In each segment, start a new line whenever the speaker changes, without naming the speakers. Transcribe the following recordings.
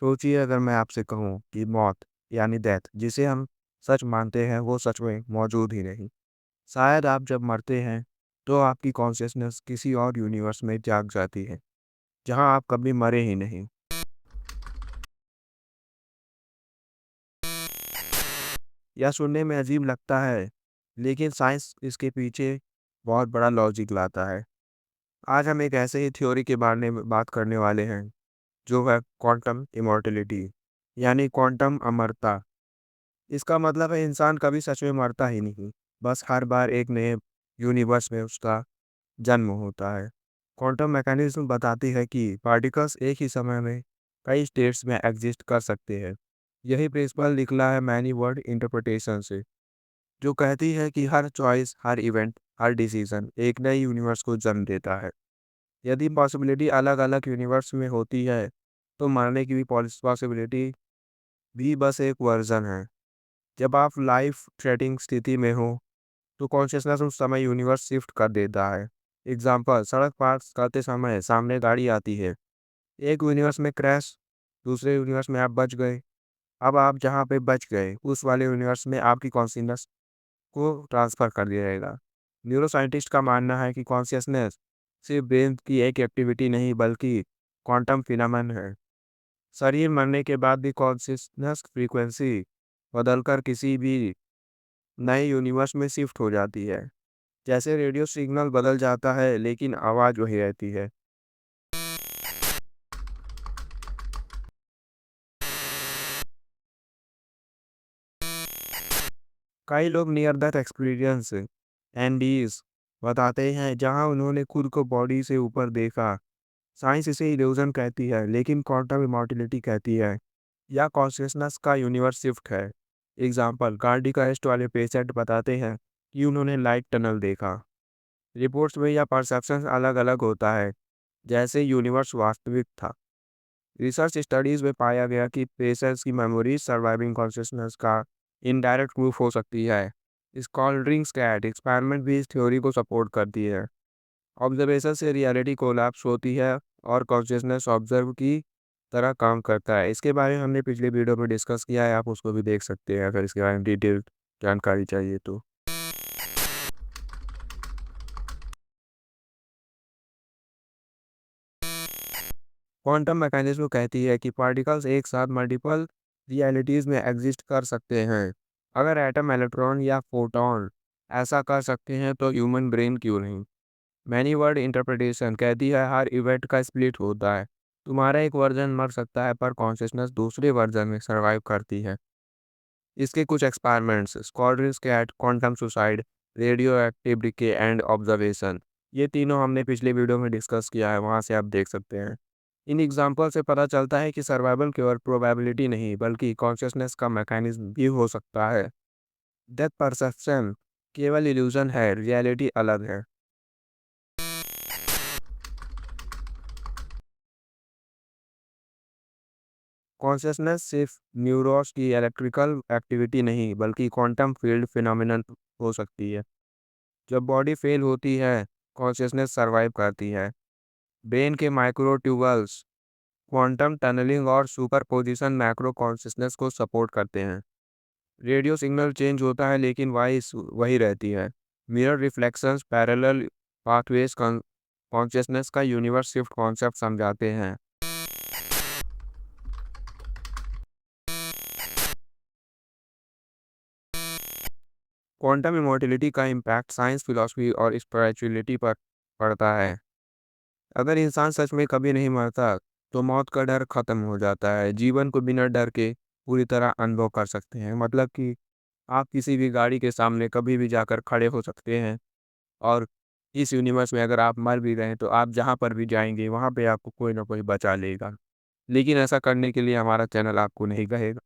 सोचिए अगर मैं आपसे कहूँ कि मौत यानी डेथ जिसे हम सच मानते हैं वो सच में मौजूद ही नहीं। शायद आप जब मरते हैं तो आपकी कॉन्शियसनेस किसी और यूनिवर्स में जाग जाती है जहाँ आप कभी मरे ही नहीं। यह सुनने में अजीब लगता है लेकिन साइंस इसके पीछे बहुत बड़ा लॉजिक लाता है। आज हम एक ऐसे ही थ्योरी के बारे में बात करने वाले हैं जो है क्वांटम इमॉर्टलिटी यानी क्वांटम अमरता। इसका मतलब है इंसान कभी सच में मरता ही नहीं, बस हर बार एक नए यूनिवर्स में उसका जन्म होता है। क्वांटम मैकेनिज्म बताती है कि पार्टिकल्स एक ही समय में कई स्टेट्स में एग्जिस्ट कर सकते हैं। यही प्रिंसिपल निकला है मैनी वर्ड इंटरप्रिटेशन से, जो कहती है कि हर चॉइस, हर इवेंट, हर डिसीजन एक नए यूनिवर्स को जन्म देता है। यदि पॉसिबिलिटी अलग-अलग यूनिवर्स में होती है, तो मरने की भी पॉसिबिलिटी भी बस एक वर्जन है। जब आप लाइफ थ्रेटनिंग स्थिति में हो, तो कॉन्शियसनेस उस समय यूनिवर्स शिफ्ट कर देता है। एग्जाम्पल, सड़क पार करते समय सामने गाड़ी आती है। एक यूनिवर्स में क्रैश, दूसरे यूनिवर्स में आप बच गए। अब आप जहाँ पे बच गए, उस वाले यूनिवर्स में आपकी कॉन्शियसनेस को ट्रांसफ़र कर दिया जाएगा। न्यूरो साइंटिस्ट का मानना है कि कॉन्शियसनेस सिर्फ ब्रेन की एक एक्टिविटी नहीं बल्कि क्वांटम फिनोमेनन है। शरीर मरने के बाद भी कॉन्शियसनेस फ्रीक्वेंसी बदलकर किसी भी नए यूनिवर्स में शिफ्ट हो जाती है। जैसे रेडियो सिग्नल बदल जाता है लेकिन आवाज़ वही रहती है। कई लोग नियर डेथ एक्सपीरियंस एनडीज बताते हैं जहां उन्होंने खुद को बॉडी से ऊपर देखा। साइंस इसे इल्यूजन कहती है लेकिन क्वांटम इमॉर्टलिटी कहती है या कॉन्शियसनेस का यूनिवर्स शिफ्ट है। एग्जाम्पल, कार्डिक अरेस्ट वाले पेशेंट बताते हैं कि उन्होंने लाइट टनल देखा। रिपोर्ट्स में यह परसेप्शन अलग अलग होता है, जैसे यूनिवर्स वास्तविक था। रिसर्च स्टडीज में पाया गया कि पेशेंट्स की मेमोरी सर्वाइविंग कॉन्शियसनेस का इनडायरेक्ट प्रूफ हो सकती है। स्कॉलरिंग स्कैट एक्सपेरिमेंट भी इस थ्योरी को सपोर्ट करती है। ऑब्जर्वेशन से रियलिटी कोलैप्स होती है और कॉन्शियसनेस ऑब्जर्व की तरह काम करता है। इसके बारे में हमने पिछले वीडियो में डिस्कस किया है, आप उसको भी देख सकते हैं अगर इसके बारे में डिटेल जानकारी चाहिए तो। क्वांटम मैकेनिज्म कहती है कि पार्टिकल्स एक साथ मल्टीपल रियलिटीज़ में एग्जिस्ट कर सकते हैं। अगर एटम, इलेक्ट्रॉन या फोटॉन ऐसा कर सकते हैं तो ह्यूमन ब्रेन क्यों नहीं। मैनी वर्ड इंटरप्रिटेशन कहती है हर इवेंट का स्प्लिट होता है। तुम्हारा एक वर्जन मर सकता है पर कॉन्शियसनेस दूसरे वर्जन में सर्वाइव करती है। इसके कुछ experiments, Schrodinger's cat, quantum suicide, radioactive decay and observation, ये तीनों हमने पिछले वीडियो में डिस्कस किया है, वहाँ से आप देख सकते हैं। इन एग्जाम्पल से पता चलता है कि सर्वाइवल केवल प्रोबेबिलिटी नहीं बल्कि कॉन्शियसनेस का मैकेनिज्म भी हो सकता है। डेथ परसेप्शन केवल इल्यूजन है, रियलिटी अलग है। कॉन्शियसनेस सिर्फ न्यूरॉन्स की इलेक्ट्रिकल एक्टिविटी नहीं बल्कि क्वांटम फील्ड फिनोमिनन हो सकती है। जब बॉडी फेल होती है, कॉन्शियसनेस सर्वाइव करती है। ब्रेन के माइक्रोट्यूबल्स, क्वांटम टनलिंग और सुपरपोजिशन मैक्रो कॉन्शियसनेस को सपोर्ट करते हैं। रेडियो सिग्नल चेंज होता है लेकिन वॉइस वही रहती है। Mirror reflections, parallel pathways consciousness का यूनिवर्स शिफ्ट कॉन्सेप्ट समझाते हैं। क्वांटम इमॉर्टिलिटी का इम्पैक्ट साइंस, फिलॉसफी और स्पिरिचुअलिटी पर पड़ता है। अगर इंसान सच में कभी नहीं मरता, तो मौत का डर खत्म हो जाता है। जीवन को बिना डर के पूरी तरह अनुभव कर सकते हैं। मतलब कि आप किसी भी गाड़ी के सामने कभी भी जाकर खड़े हो सकते हैं और इस यूनिवर्स में अगर आप मर भी गए हैं, तो आप जहाँ पर भी जाएँगे, वहाँ पे आपको कोई ना कोई बचा लेगा। लेकिन ऐसा करने के लिए हमारा चैनल आपको नहीं कहेगा,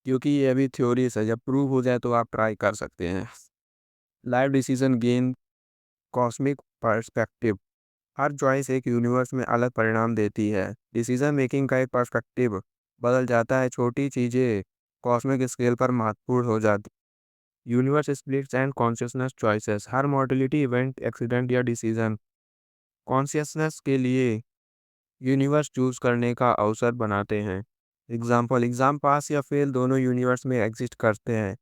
क्योंकि ये अभी थ्योरीज़ है, जब प्रूव हो जाए तो आप ट्राई कर सकते हैं। Life decision gain cosmic perspective, her choice एक यूनिवर्स में अलग परिणाम देती है। डिसीजन मेकिंग का एक पर्सपेक्टिव बदल जाता है, छोटी चीज़ें कॉस्मिक स्केल पर महत्वपूर्ण हो जाती। Universe splits and consciousness choices, her mortality event, accident या डिसीजन कॉन्शियसनेस के लिए यूनिवर्स चूज करने का अवसर बनाते हैं। एग्जाम पास या फेल दोनों यूनिवर्स में एग्जिस्ट करते हैं।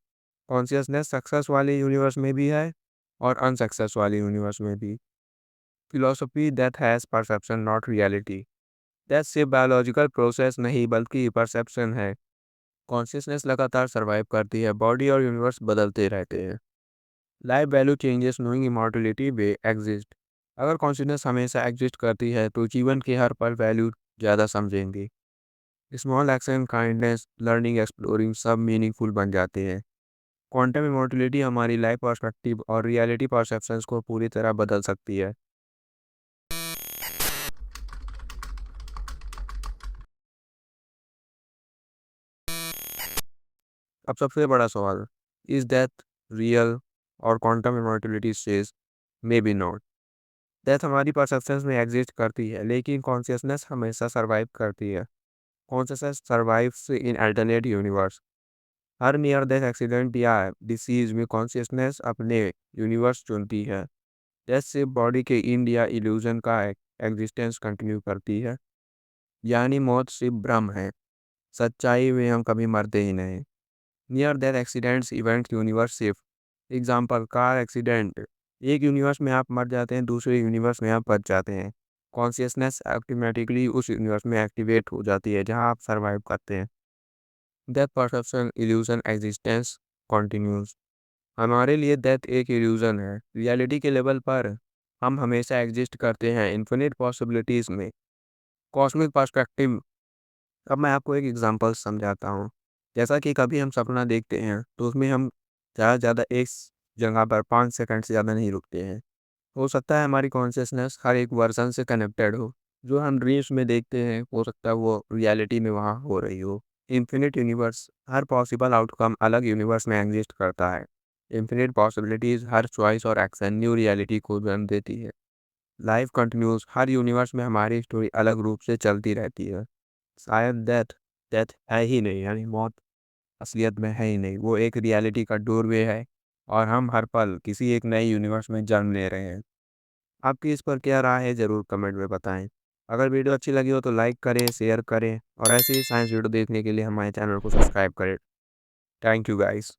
कॉन्शियसनेस सक्सेस वाले यूनिवर्स में भी है और अनसक्सेस वाले यूनिवर्स में भी। Philosophy that has perception not reality. That सिर्फ बायोलॉजिकल प्रोसेस नहीं बल्कि परसेप्शन है। कॉन्शियसनेस लगातार सर्वाइव करती है, बॉडी और यूनिवर्स बदलते रहते हैं। Life value changes knowing immortality we exist. अगर कॉन्शियसनेस हमेशा एग्जिस्ट करती है तो जीवन के हर पल वैल्यू ज़्यादा समझेंगे। Small action, kindness, learning, exploring सब मीनिंगफुल बन जाते हैं। क्वांटम इमॉर्टलिटी हमारी लाइफ पर्सपेक्टिव और रियलिटी परसेप्शंस को पूरी तरह बदल सकती है। अब सबसे बड़ा सवाल, इज डेथ रियल? और quantum immortality says may be not. Death हमारी परसेप्शंस में एग्जिस्ट करती है लेकिन कॉन्शियसनेस हमेशा सर्वाइव करती है। Consciousness survives in alternate universe. Her near death accident या डिसीज में कॉन्शियसनेस अपने यूनिवर्स चुनती है। डेथ से बॉडी के इंड या इल्यूजन का एग्जिस्टेंस कंटिन्यू करती है। यानी मौत सिर्फ भ्रम है, सच्चाई में हम कभी मरते ही नहीं। Near death accidents event universe shift. Example, car accident. एक यूनिवर्स में आप मर जाते हैं, दूसरे यूनिवर्स में आप बच जाते हैं। कॉन्शियसनेस ऑटोमेटिकली उस यूनिवर्स में एक्टिवेट हो जाती है जहां आप सरवाइव करते हैं। Death perception illusion existence continues. हमारे लिए डेथ एक इल्यूजन है। रियलिटी के लेवल पर हम हमेशा एग्जिस्ट करते हैं इन्फिनिट पॉसिबिलिटीज में। Cosmic perspective. अब मैं आपको एक एग्जांपल समझाता हूँ। जैसा कि कभी हम सपना देखते हैं तो उसमें हम ज़्यादा से ज़्यादा एक जगह पर 5 सेकंड से ज़्यादा नहीं रुकते हैं। हो सकता है हमारी कॉन्शियसनेस हर एक वर्जन से कनेक्टेड हो। जो हम ड्रीम्स में देखते हैं हो सकता है वो रियलिटी में वहाँ हो रही हो। इन्फिनिट यूनिवर्स, हर पॉसिबल आउटकम अलग यूनिवर्स में एग्जिस्ट करता है। इन्फिनिट पॉसिबिलिटीज, हर चॉइस और एक्शन न्यू रियलिटी को जन्म देती है। लाइफ कंटिन्यूस, हर यूनिवर्स में हमारी स्टोरी अलग रूप से चलती रहती है। शायद डेथ डेथ है ही नहीं, यानी मौत असलियत में है ही नहीं, वो एक रियलिटी का डोरवे है और हम हर पल किसी एक नए यूनिवर्स में जन्म ले रहे हैं। आपकी इस पर क्या राय है ज़रूर कमेंट में बताएं। अगर वीडियो अच्छी लगी हो तो लाइक करें, शेयर करें और ऐसे ही साइंस वीडियो देखने के लिए हमारे चैनल को सब्सक्राइब करें। Thank you guys.